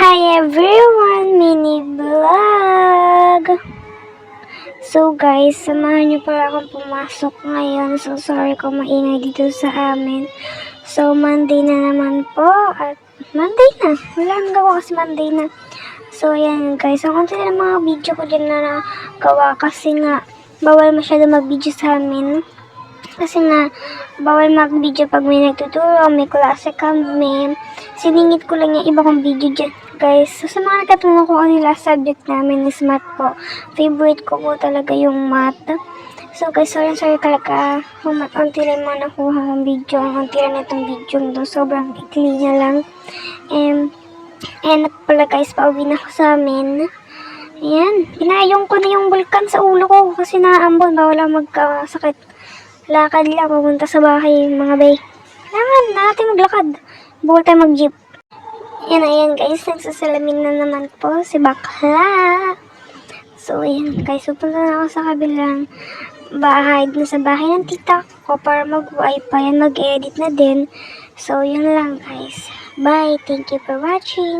Hi everyone! Mini vlog! So guys, samahan niyo pala akong pumasok ngayon. So sorry kung maingay dito sa amin. So Monday na naman po. At Monday na. Wala nang gawa kasi Monday na. So ayan guys. Ang konti na mga video ko din na nagawa kasi nga bawal masyado mag-video sa amin. Kasi nga, bawal mag-video pag may nagtuturo, may klase kami. Siningit ko lang yung iba kong video dyan, guys. So, sa mga nagtatanong ko ano yung last subject namin is math po. Favorite ko po talaga yung math. So, guys, sorry talaga. Unti lang mga nakuha kong video. Unti lang itong video nito. Sobrang ikli niya lang. And pala guys, pauwi na ako sa amin. Ayan, pinayong ko na yung bulkan sa ulo ko kasi naambon. Bawal lang magkasakit. Lakad lang, pupunta sa bahay, mga bay. Kailangan natin maglakad. Bukod tayo mag-jeep. Ayan guys, nagsasalamin na naman po si Bakla. So, ayan guys, pupunta na ako sa kabilang bahay. Dun sa bahay ng tita ko para mag-wifi yan, mag-edit na din. So, yun lang guys. Bye, thank you for watching.